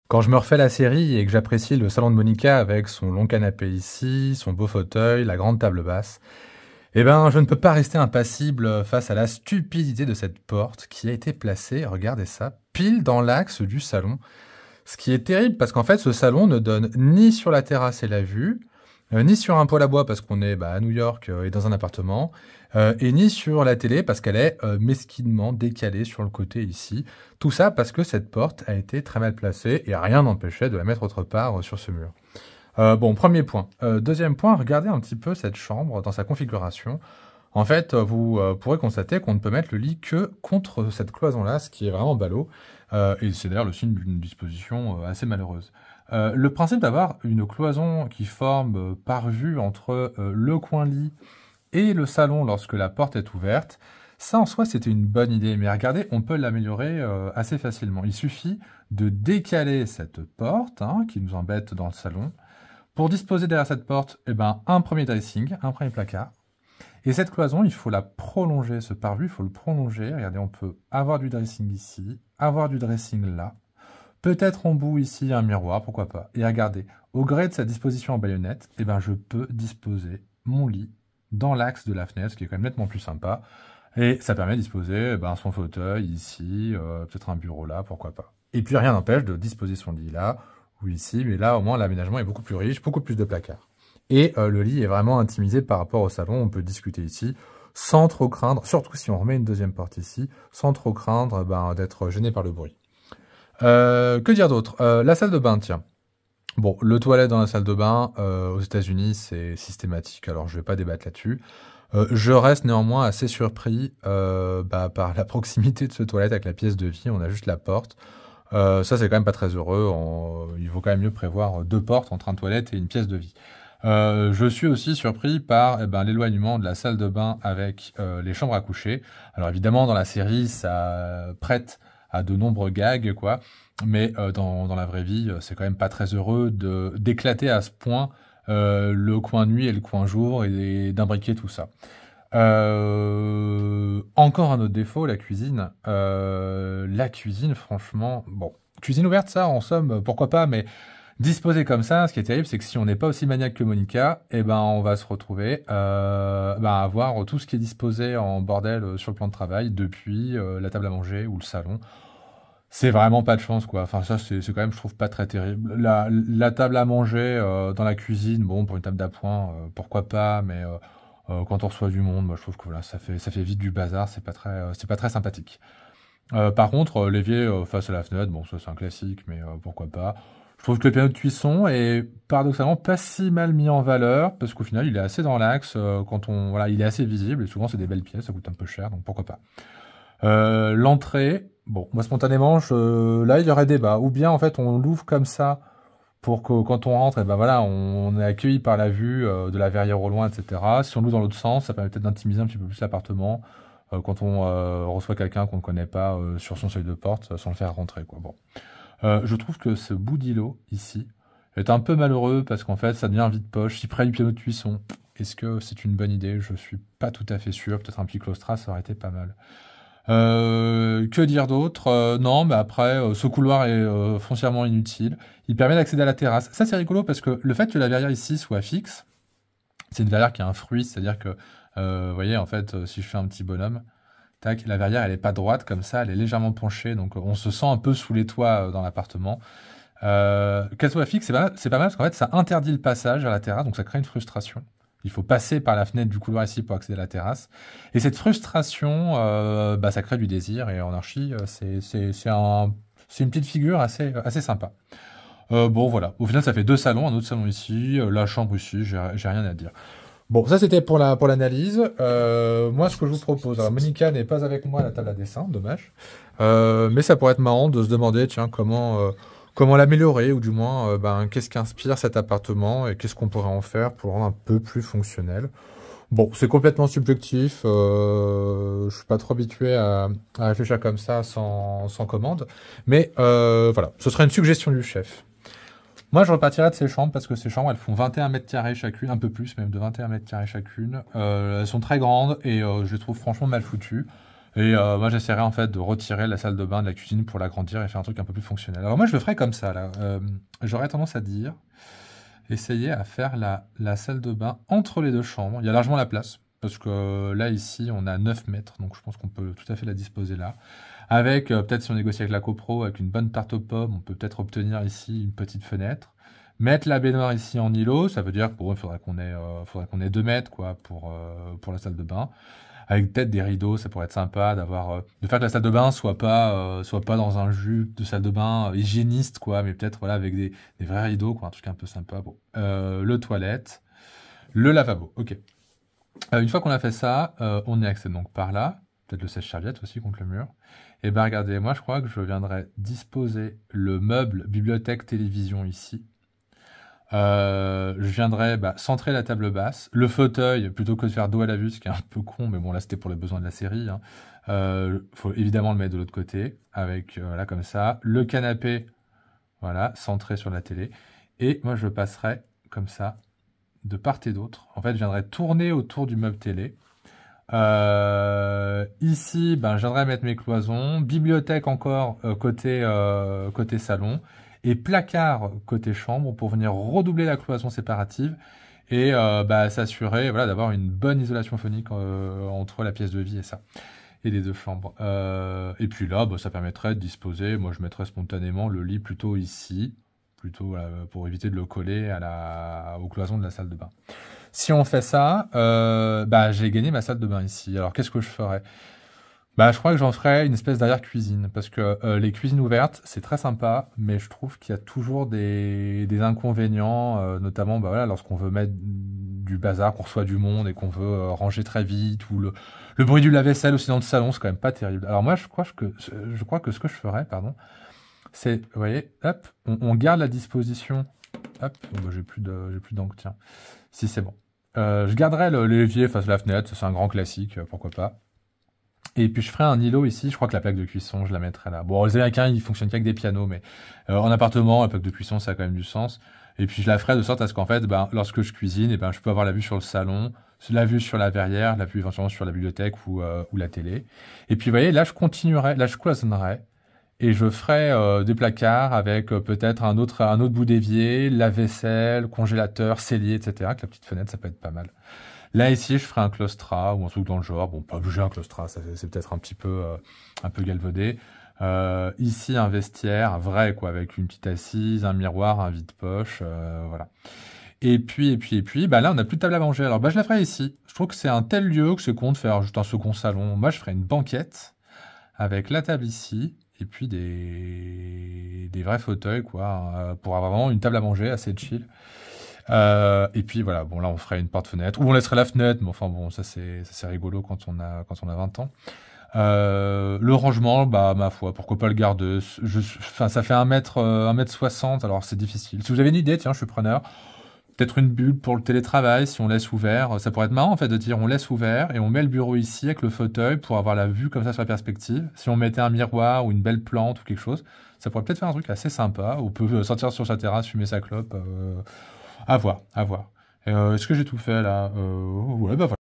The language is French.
Quand je me refais la série et que j'apprécie le salon de Monica avec son long canapé ici, son beau fauteuil, la grande table basse, eh ben, je ne peux pas rester impassible face à la stupidité de cette porte qui a été placée, regardez ça, pile dans l'axe du salon. Ce qui est terrible parce qu'en fait, ce salon ne donne ni sur la terrasse et la vue, ni sur un poêle à bois parce qu'on est à New York et dans un appartement, et ni sur la télé parce qu'elle est mesquinement décalée sur le côté ici. Tout ça parce que cette porte a été très mal placée et rien n'empêchait de la mettre autre part sur ce mur. Bon, premier point. Deuxième point, regardez un petit peu cette chambre dans sa configuration. En fait, vous pourrez constater qu'on ne peut mettre le lit que contre cette cloison-là, ce qui est vraiment ballot. Et c'est d'ailleurs le signe d'une disposition assez malheureuse. Le principe d'avoir une cloison qui forme par vue entre le coin lit et le salon lorsque la porte est ouverte, ça en soi c'était une bonne idée, mais regardez, on peut l'améliorer assez facilement. Il suffit de décaler cette porte qui nous embête dans le salon. Pour disposer derrière cette porte, un premier dressing, un premier placard. Et cette cloison, il faut la prolonger, ce pare-vue, il faut le prolonger. Regardez, on peut avoir du dressing ici, avoir du dressing là. Peut-être en bout ici un miroir, pourquoi pas. Et regardez, au gré de sa disposition en baïonnette, je peux disposer mon lit dans l'axe de la fenêtre, ce qui est quand même nettement plus sympa. Et ça permet de disposer son fauteuil ici, peut-être un bureau là, pourquoi pas. Et puis rien n'empêche de disposer son lit là, ou ici, mais là au moins l'aménagement est beaucoup plus riche, beaucoup plus de placards. Et le lit est vraiment intimisé par rapport au salon, on peut discuter ici, sans trop craindre, surtout si on remet une deuxième porte ici, sans trop craindre d'être gêné par le bruit. Que dire d'autre? La salle de bain, tiens. Bon, le toilette dans la salle de bain, aux États-Unis, c'est systématique, alors je vais pas débattre là-dessus. Je reste néanmoins assez surpris par la proximité de ce toilette avec la pièce de vie, on a juste la porte. Ça, c'est quand même pas très heureux, il vaut quand même mieux prévoir 2 portes entre un toilette et une pièce de vie. Je suis aussi surpris par l'éloignement de la salle de bain avec les chambres à coucher. Alors évidemment, dans la série, ça prête à de nombreux gags, quoi. Mais dans la vraie vie, c'est quand même pas très heureux d'éclater à ce point le coin nuit et le coin jour et d'imbriquer tout ça. Encore un autre défaut, la cuisine. La cuisine, franchement, bon, cuisine ouverte, ça, en somme, pourquoi pas, mais disposé comme ça, ce qui est terrible, c'est que si on n'est pas aussi maniaque que Monica, on va se retrouver à avoir tout ce qui est disposé en bordel sur le plan de travail, depuis la table à manger ou le salon. C'est vraiment pas de chance, quoi. Enfin, ça, c'est quand même, je trouve, pas très terrible. La table à manger dans la cuisine, bon, pour une table d'appoint, pourquoi pas, mais quand on reçoit du monde, moi, je trouve que voilà, ça fait vite du bazar, c'est pas très sympathique. Par contre, l'évier face à la fenêtre, bon, ça c'est un classique, mais pourquoi pas. Je trouve que le piano de cuisson est paradoxalement pas si mal mis en valeur, parce qu'au final, il est assez dans l'axe, il est assez visible, et souvent c'est des belles pièces, ça coûte un peu cher, donc pourquoi pas. L'entrée, bon, moi spontanément, là il y aurait débat, ou bien en fait on l'ouvre comme ça, pour que quand on rentre, on est accueilli par la vue de la verrière au loin, etc. Si on l'ouvre dans l'autre sens, ça permet peut-être d'intimiser un petit peu plus l'appartement, quand on reçoit quelqu'un qu'on ne connaît pas sur son seuil de porte, sans le faire rentrer, quoi. Bon. Je trouve que ce bout d'îlot, ici, est un peu malheureux parce qu'en fait, ça devient vide-poche. Si près du piano de cuisson, est-ce que c'est une bonne idée? Je suis pas tout à fait sûr. Peut-être un petit claustrat, ça aurait été pas mal. Que dire d'autre? Non, mais après, ce couloir est foncièrement inutile. Il permet d'accéder à la terrasse. Ça, c'est rigolo parce que le fait que la verrière ici soit fixe, c'est une verrière qui a un fruit, c'est-à-dire que, vous voyez, en fait, si je fais un petit bonhomme, tac, la verrière, elle est pas droite comme ça, elle est légèrement penchée, donc on se sent un peu sous les toits dans l'appartement. Qu'elle soit fixe, c'est pas mal parce qu'en fait, ça interdit le passage à la terrasse, donc ça crée une frustration. Il faut passer par la fenêtre du couloir ici pour accéder à la terrasse. Et cette frustration, ça crée du désir, et en archi, c'est une petite figure assez sympa. Bon, voilà. Au final, ça fait 2 salons, un autre salon ici, la chambre ici, j'ai rien à dire. Bon, ça c'était pour l'analyse. Moi, ce que je vous propose, alors Monica n'est pas avec moi à la table à dessin, dommage. Mais ça pourrait être marrant de se demander, tiens, comment l'améliorer, ou du moins, qu'est-ce qu'inspire cet appartement et qu'est-ce qu'on pourrait en faire pour le rendre un peu plus fonctionnel. Bon, c'est complètement subjectif. Je suis pas trop habitué à réfléchir comme ça sans commande. Mais voilà, ce serait une suggestion du chef. Moi, je repartirais de ces chambres parce que ces chambres, elles font 21 mètres carrés chacune, un peu plus même de 21 mètres carrés chacune. Elles sont très grandes et je les trouve franchement mal foutues. Et moi, j'essaierai en fait de retirer la salle de bain de la cuisine pour l'agrandir et faire un truc un peu plus fonctionnel. Alors moi, je le ferai comme ça, là. J'aurais tendance à dire, essayer à faire la salle de bain entre les deux chambres. Il y a largement la place, parce que là, ici, on a 9 mètres, donc je pense qu'on peut tout à fait la disposer là. Avec, peut-être si on négocie avec la copro, avec une bonne tarte aux pommes, on peut peut-être obtenir ici une petite fenêtre. Mettre la baignoire ici en îlot, ça veut dire que pour eux, faudrait qu'on ait 2 mètres quoi, pour la salle de bain. Avec peut-être des rideaux, ça pourrait être sympa de faire que la salle de bain soit pas dans un jus de salle de bain hygiéniste, quoi, mais peut-être voilà, avec des vrais rideaux, quoi, un truc un peu sympa. Bon. Le toilette, le lavabo, ok. Une fois qu'on a fait ça, on y accède donc par là. Peut-être le sèche-serviette aussi contre le mur. Et ben regardez, moi je crois que je viendrais disposer le meuble bibliothèque télévision ici. Je viendrais centrer la table basse, le fauteuil, plutôt que de faire dos à la vue, ce qui est un peu con, mais bon là c'était pour les besoins de la série. Hein. Faut évidemment le mettre de l'autre côté, avec là comme ça. Le canapé, voilà, centré sur la télé. Et moi je passerai comme ça, de part et d'autre. En fait, je viendrais tourner autour du meuble télé. Ici, je viendrais mettre mes cloisons. Bibliothèque encore côté salon. Et placard côté chambre pour venir redoubler la cloison séparative et s'assurer voilà, d'avoir une bonne isolation phonique entre la pièce de vie et ça. Et les deux chambres. Et puis là, ça permettrait de disposer, moi je mettrais spontanément le lit plutôt ici, plutôt pour éviter de le coller aux cloisons de la salle de bain. Si on fait ça, j'ai gagné ma salle de bain ici. Alors qu'est-ce que je ferais? Je crois que j'en ferais une espèce d'arrière-cuisine, parce que les cuisines ouvertes, c'est très sympa, mais je trouve qu'il y a toujours des inconvénients, notamment voilà, lorsqu'on veut mettre du bazar, qu'on reçoit du monde et qu'on veut ranger très vite, ou le bruit du lave-vaisselle aussi dans le salon, c'est quand même pas terrible. Alors moi, je crois que ce que je ferais, pardon, c'est, vous voyez, hop, on garde la disposition, hop, j'ai plus d'encre, tiens, si c'est bon. Je garderai l'évier face à la fenêtre, c'est un grand classique, pourquoi pas. Et puis je ferai un îlot ici, je crois que la plaque de cuisson, je la mettrai là. Bon, les Américains, ils fonctionnent qu'avec des pianos, mais en appartement, la plaque de cuisson, ça a quand même du sens. Et puis je la ferai de sorte à ce qu'en fait, lorsque je cuisine, je peux avoir la vue sur le salon, la vue sur la verrière, la vue éventuellement sur la bibliothèque ou la télé. Et puis vous voyez, là je continuerai, là je cloisonnerai, et je ferai des placards avec peut-être un autre bout d'évier, lave-vaisselle, congélateur, cellier, etc. Que la petite fenêtre, ça peut être pas mal. Là, ici, je ferai un claustrat ou un truc dans le genre. Bon, pas bouger un claustrat, c'est peut-être un peu galvaudé. Ici, un vestiaire, vrai, quoi, avec une petite assise, un miroir, un vide-poche, voilà. Et puis, là, on n'a plus de table à manger. Alors, je la ferai ici. Je trouve que c'est un tel lieu que c'est con de faire juste un second salon. Moi, je ferai une banquette avec la table ici et puis des vrais fauteuils, quoi, pour avoir vraiment une table à manger assez chill. Et puis voilà, bon là on ferait une porte-fenêtre, ou on laisserait la fenêtre, mais enfin bon, ça c'est rigolo quand on a 20 ans. Le rangement, ma foi, pourquoi pas le garder. Ça fait 1m60, alors c'est difficile. Si vous avez une idée, tiens, je suis preneur. Peut-être une bulle pour le télétravail, si on laisse ouvert. Ça pourrait être marrant en fait de dire on laisse ouvert et on met le bureau ici avec le fauteuil pour avoir la vue comme ça sur la perspective. Si on mettait un miroir ou une belle plante ou quelque chose, ça pourrait peut-être faire un truc assez sympa. On peut sortir sur sa terrasse, fumer sa clope. À voir, à voir. Est-ce que j'ai tout fait là? Ouais, voilà.